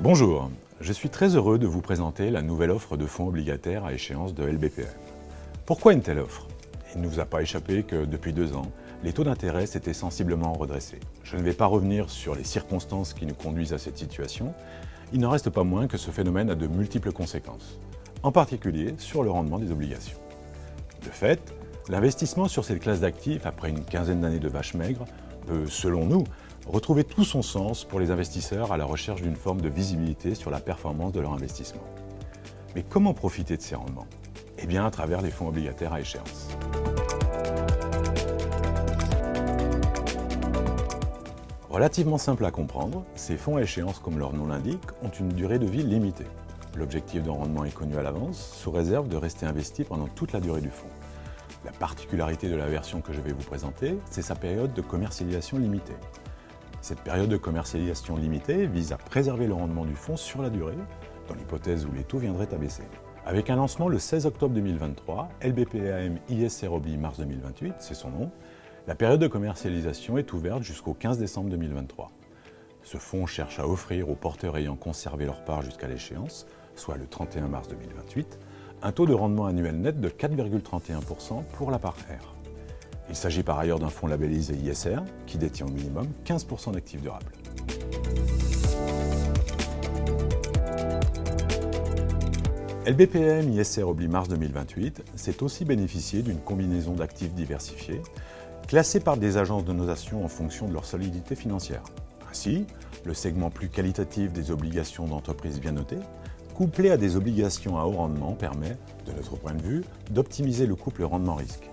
Bonjour, je suis très heureux de vous présenter la nouvelle offre de fonds obligataires à échéance de LBPM. Pourquoi une telle offre? Il ne vous a pas échappé que depuis 2 ans, les taux d'intérêt s'étaient sensiblement redressés. Je ne vais pas revenir sur les circonstances qui nous conduisent à cette situation. Il n'en reste pas moins que ce phénomène a de multiples conséquences, en particulier sur le rendement des obligations. De fait, l'investissement sur cette classe d'actifs, après une quinzaine d'années de vaches maigres, peut, selon nous, retrouver tout son sens pour les investisseurs à la recherche d'une forme de visibilité sur la performance de leur investissement. Mais comment profiter de ces rendements? Eh bien, à travers les fonds obligataires à échéance. Relativement simple à comprendre, ces fonds à échéance, comme leur nom l'indique, ont une durée de vie limitée. L'objectif de rendement est connu à l'avance, sous réserve de rester investi pendant toute la durée du fonds. La particularité de la version que je vais vous présenter, c'est sa période de commercialisation limitée. Cette période de commercialisation limitée vise à préserver le rendement du fonds sur la durée, dans l'hypothèse où les taux viendraient à baisser. Avec un lancement le 16 octobre 2023, LBPAM ISR Obli mars 2028, c'est son nom, la période de commercialisation est ouverte jusqu'au 15 décembre 2023. Ce fonds cherche à offrir aux porteurs ayant conservé leur part jusqu'à l'échéance, soit le 31 mars 2028, un taux de rendement annuel net de 4,31% pour la part R. Il s'agit par ailleurs d'un fonds labellisé ISR qui détient au minimum 15% d'actifs durables. LBPM ISR Obli mars 2028 s'est aussi bénéficié d'une combinaison d'actifs diversifiés classés par des agences de notation en fonction de leur solidité financière. Ainsi, le segment plus qualitatif des obligations d'entreprises bien notées, couplé à des obligations à haut rendement, permet, de notre point de vue, d'optimiser le couple rendement-risque.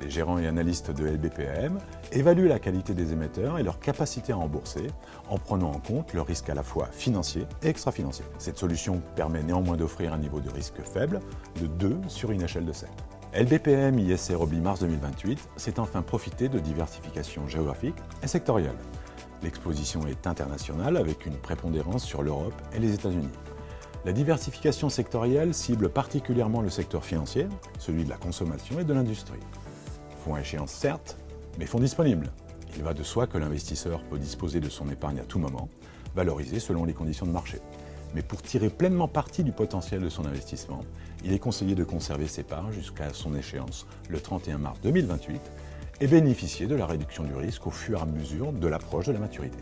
Les gérants et analystes de LBPAM évaluent la qualité des émetteurs et leur capacité à rembourser en prenant en compte le risque à la fois financier et extra-financier. Cette solution permet néanmoins d'offrir un niveau de risque faible de 2 sur une échelle de 7. LBPM ISR Obli mars 2028 s'est enfin profité de diversification géographique et sectorielle. L'exposition est internationale avec une prépondérance sur l'Europe et les États-Unis. La diversification sectorielle cible particulièrement le secteur financier, celui de la consommation et de l'industrie. Fonds à échéance certes, mais fonds disponibles. Il va de soi que l'investisseur peut disposer de son épargne à tout moment, valorisée selon les conditions de marché. Mais pour tirer pleinement parti du potentiel de son investissement, il est conseillé de conserver ses parts jusqu'à son échéance, le 31 mars 2028, et bénéficier de la réduction du risque au fur et à mesure de l'approche de la maturité.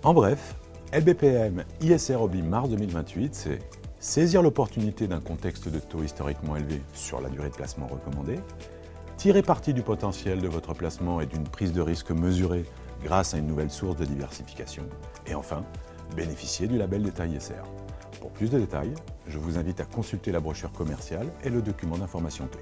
En bref, LBPM ISR Obli mars 2028, c'est saisir l'opportunité d'un contexte de taux historiquement élevé sur la durée de placement recommandée, tirer parti du potentiel de votre placement et d'une prise de risque mesurée grâce à une nouvelle source de diversification, et enfin, bénéficier du label d'État ISR. Pour plus de détails, je vous invite à consulter la brochure commerciale et le document d'information clé.